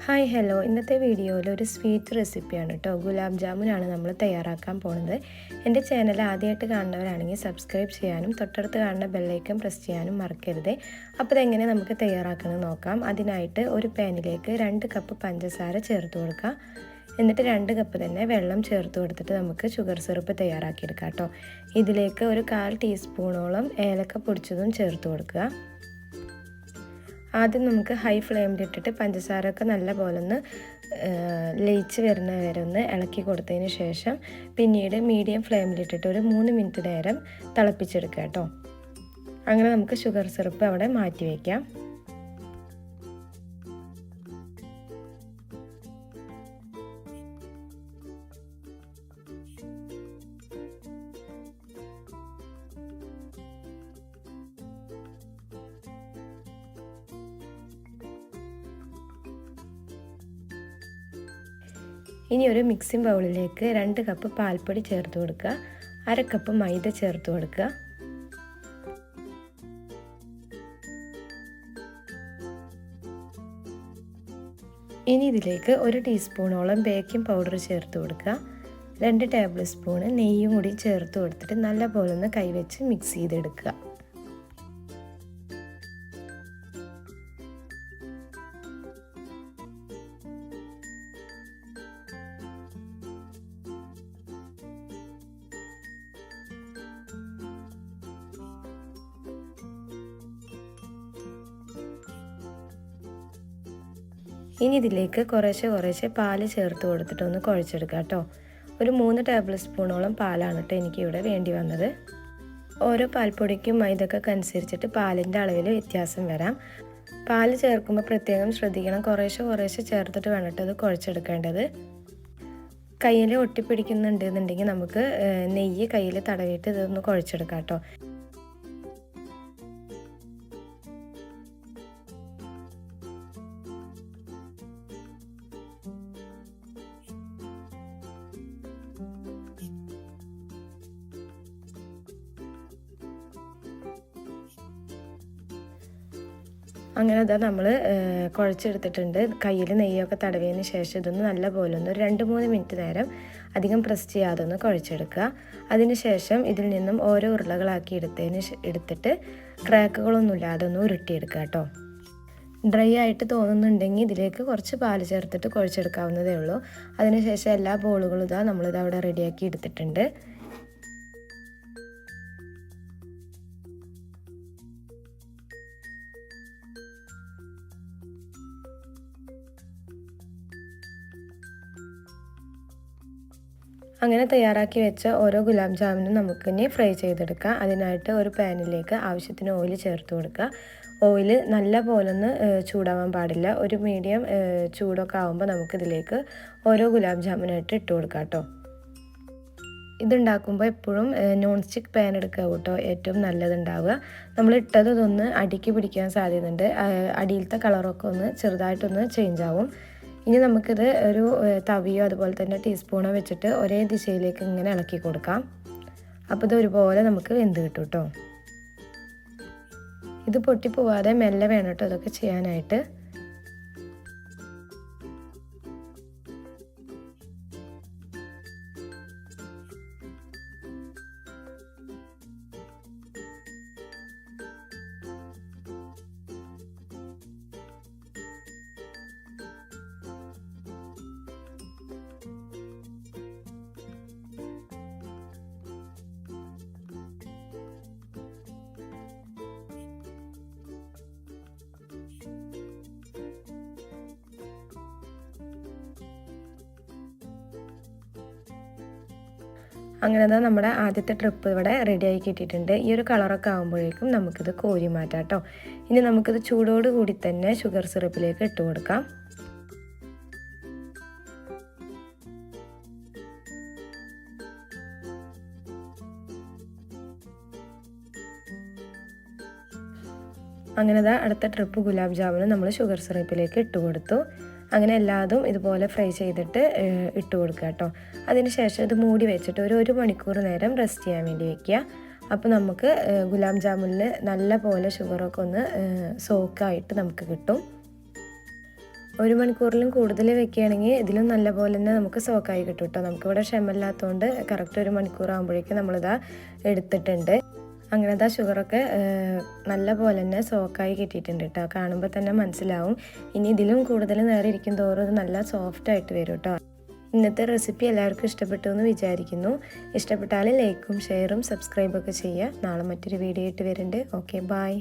Hi hello, ഇന്നത്തെ വീഡിയോയിൽ ഒരു സ്വീറ്റ് റെസിപ്പിയാണ് കേട്ടോ. ഗുലാബ് ജാമുനാണ് നമ്മൾ തയ്യാറാക്കാൻ പോകുന്നത്. എൻ്റെ ചാനൽ ആദ്യമായിട്ട് കാണുന്നവരാണെങ്കിൽ സബ്സ്ക്രൈബ് ചെയ്യാനും തൊട്ടടുത്ത് കാണുന്ന ബെല്ലൈക്കൺ പ്രസ് ചെയ്യാനും മറക്കരുത്. അപ്പോൾ ഇതെങ്ങനെ നമുക്ക് തയ്യാറാക്കുന്നത് നോക്കാം. അതിനായിട്ട് ഒരു പാനിലേക്ക് 2 കപ്പ് പഞ്ചസാര ചേർത്ത് കൊടുക്കുക. എന്നിട്ട് 2 കപ്പ് തന്നെ വെള്ളം ചേർത്ത് കൊടുത്തിട്ട് നമുക്ക് ഷുഗർ സിറപ്പ് തയ്യാറാക്കിയെടുക്കാം കേട്ടോ. ഇതിലേക്ക് ഒരു 1/4 ടീസ്പൂണോളം ഏലക്ക പൊടിച്ചതും ചേർത്ത് കൊടുക്കുക. ആദ്യം നമുക്ക് ഹൈ ഫ്ലെയിമിലിട്ടിട്ട് പഞ്ചസാരയൊക്കെ നല്ലപോലെ ഒന്ന് ലയിച്ച് വരുന്ന വരെ ഒന്ന് ഇളക്കി കൊടുത്തതിന് ശേഷം പിന്നീട് മീഡിയം ഫ്ലെയിമിലിട്ടിട്ട് ഒരു 3 മിനിറ്റ് നേരം തിളപ്പിച്ചെടുക്കുക കേട്ടോ. അങ്ങനെ നമുക്ക് ഷുഗർ സിറപ്പ് അവിടെ മാറ്റി വയ്ക്കാം. ഇനി ഒരു മിക്സിംഗ് ബൗളിലേക്ക് 2 കപ്പ് പാൽപ്പൊടി ചേർത്ത് കൊടുക്കുക. 1/2 കപ്പ് മൈദ ചേർത്ത് കൊടുക്കുക. ഇനി ഇതിലേക്ക് 1 ടീസ്പൂണോളം ബേക്കിംഗ് പൗഡർ ചേർത്ത് കൊടുക്കുക. 2 ടേബിൾ സ്പൂൺ നെയ്യും കൂടി ചേർത്ത് കൊടുത്തിട്ട് നല്ലപോലെ ഒന്ന് കൈവച്ച് മിക്സ് ചെയ്തെടുക്കുക. ഇനി ഇതിലേക്ക് കുറേശ്ശെ പാല് ചേർത്ത് കൊടുത്തിട്ട് ഒന്ന് കുഴച്ചെടുക്കുക കേട്ടോ. ഒരു 3 ടേബിൾ സ്പൂണോളം പാലാണ് കേട്ടോ എനിക്കിവിടെ വേണ്ടി വന്നത്. ഓരോ പാൽപ്പൊടിക്കും മൈദക്കൊക്കെ അനുസരിച്ചിട്ട് പാലിൻ്റെ അളവിൽ വ്യത്യാസം വരാം. പാല് ചേർക്കുമ്പോൾ പ്രത്യേകം ശ്രദ്ധിക്കണം. കുറേശ്ശെ ചേർത്തിട്ട് വേണം കേട്ടോ അത് കുഴച്ചെടുക്കേണ്ടത്. കയ്യിൽ ഒട്ടിപ്പിടിക്കുന്നുണ്ടെന്നുണ്ടെങ്കിൽ നമുക്ക് നെയ്യ് കയ്യിൽ തടവിയിട്ട് ഇതൊന്ന് കുഴച്ചെടുക്കാം കേട്ടോ. അങ്ങനെ അതാ നമ്മൾ കുഴച്ചെടുത്തിട്ടുണ്ട്. കയ്യിൽ നെയ്യൊക്കെ തടവിയതിന് ശേഷം ഇതൊന്ന് നല്ലപോലെ ഒന്ന് ഒരു 2-3 മിനിറ്റ് നേരം അധികം പ്രസ് ചെയ്യാതെ ഒന്ന് കുഴച്ചെടുക്കുക. അതിനുശേഷം ഇതിൽ നിന്നും ഓരോ ഉരുളകളാക്കി എടുത്തിട്ട് ക്രാക്കുകളൊന്നും ഇല്ലാതെ ഒന്ന് ഉരുട്ടിയെടുക്കുക കേട്ടോ. ഡ്രൈ ആയിട്ട് തോന്നുന്നുണ്ടെങ്കിൽ ഇതിലേക്ക് കുറച്ച് പാല് ചേർത്തിട്ട് കുഴച്ചെടുക്കാവുന്നതേ ഉള്ളൂ. അതിനുശേഷം എല്ലാ ബോളുകളും നമ്മളിത് അവിടെ റെഡിയാക്കി എടുത്തിട്ടുണ്ട്. അങ്ങനെ തയ്യാറാക്കി വെച്ച ഓരോ ഗുലാബ് ജാമുനും നമുക്കിനി ഫ്രൈ ചെയ്തെടുക്കാം. അതിനായിട്ട് ഒരു പാനിലേക്ക് ആവശ്യത്തിന് ഓയിൽ ചേർത്ത് കൊടുക്കുക. ഓയിൽ നല്ല പോലെ ഒന്ന് ചൂടാവാൻ പാടില്ല. ഒരു മീഡിയം ചൂടൊക്കെ ആകുമ്പോൾ നമുക്കിതിലേക്ക് ഓരോ ഗുലാബ് ജാമുനായിട്ട് ഇട്ട് കൊടുക്കാം കേട്ടോ. ഇതുണ്ടാക്കുമ്പോൾ എപ്പോഴും നോൺ സ്റ്റിക്ക് പാൻ എടുക്കുക കേട്ടോ, ഏറ്റവും നല്ലതുണ്ടാവുക. നമ്മൾ ഇതൊന്ന് അടിക്ക് പിടിക്കാൻ സാധ്യതയുണ്ട്. അടിയിലത്തെ കളറൊക്കെ ഒന്ന് ചെറുതായിട്ടൊന്ന് ചേഞ്ച് ആവും. ഇനി നമുക്കിത് ഒരു തവിയോ അതുപോലെ തന്നെ ടീസ്പൂണോ വെച്ചിട്ട് ഒരേ ദിശയിലേക്ക് ഇങ്ങനെ ഇളക്കി കൊടുക്കാം. അപ്പോൾ ഇത് ഒരുപോലെ നമുക്ക് വെന്ത് കിട്ടും കേട്ടോ. ഇത് പൊട്ടിപ്പോവാതെ മെല്ലെ വേണം കേട്ടോ ഇതൊക്കെ ചെയ്യാനായിട്ട്. അങ്ങനെ തന്നെ നമ്മുടെ ആദ്യത്തെ ട്രിപ്പ് ഇവിടെ റെഡിയായി കിട്ടിയിട്ടുണ്ട്. ഈ ഒരു കളറൊക്കെ ആകുമ്പോഴേക്കും നമുക്കിത് കോരി മാറ്റാം കേട്ടോ. ഇനി നമുക്കിത് ചൂടോട് കൂടി തന്നെ ഷുഗർ സിറപ്പിലേക്ക് ഇട്ട് കൊടുക്കാം. അങ്ങനെ അടുത്ത ട്രിപ്പ് ഗുലാബ് ജാമുന് നമ്മൾ ഷുഗർ സിറപ്പിലേക്ക് ഇട്ട് കൊടുത്തു. അങ്ങനെ എല്ലാതും ഇതുപോലെ ഫ്രൈ ചെയ്തിട്ട് ഇട്ട് കൊടുക്കുക കേട്ടോ. അതിനുശേഷം ഇത് മൂടി വെച്ചിട്ട് ഒരു 1 മണിക്കൂർ നേരം റെസ്റ്റ് ചെയ്യാൻ വേണ്ടി വയ്ക്കുക. അപ്പോൾ നമുക്ക് ഗുലാബ് ജാമുനിൽ നല്ല പോലെ ഷുഗറൊക്കെ ഒന്ന് സോക്കായിട്ട് നമുക്ക് കിട്ടും. 1 മണിക്കൂറിലും കൂടുതൽ വെക്കുകയാണെങ്കിൽ ഇതിലും നല്ലപോലെ തന്നെ നമുക്ക് സോക്കായി കിട്ടും കേട്ടോ. നമുക്കിവിടെ ക്ഷമയില്ലാത്തതുകൊണ്ട് കറക്റ്റ് 1 മണിക്കൂർ ആകുമ്പോഴേക്കും നമ്മളിതാ എടുത്തിട്ടുണ്ട്. അങ്ങനെ ഇതാ ഷുഗറൊക്കെ നല്ല പോലെ തന്നെ സോക്കായി കിട്ടിയിട്ടുണ്ട് കേട്ടോ. കാണുമ്പോൾ തന്നെ മനസ്സിലാവും. ഇനി ഇതിലും കൂടുതൽ നേരം ഇരിക്കും തോറും ഇത് നല്ല സോഫ്റ്റായിട്ട് വരും കേട്ടോ. ഇന്നത്തെ റെസിപ്പി എല്ലാവർക്കും ഇഷ്ടപ്പെട്ടു എന്ന് വിചാരിക്കുന്നു. ഇഷ്ടപ്പെട്ടാൽ ലൈക്കും ഷെയറും സബ്സ്ക്രൈബൊക്കെ ചെയ്യുക. നാളെ മറ്റൊരു വീഡിയോ ആയിട്ട് വരുന്നുണ്ട്. Okay, by.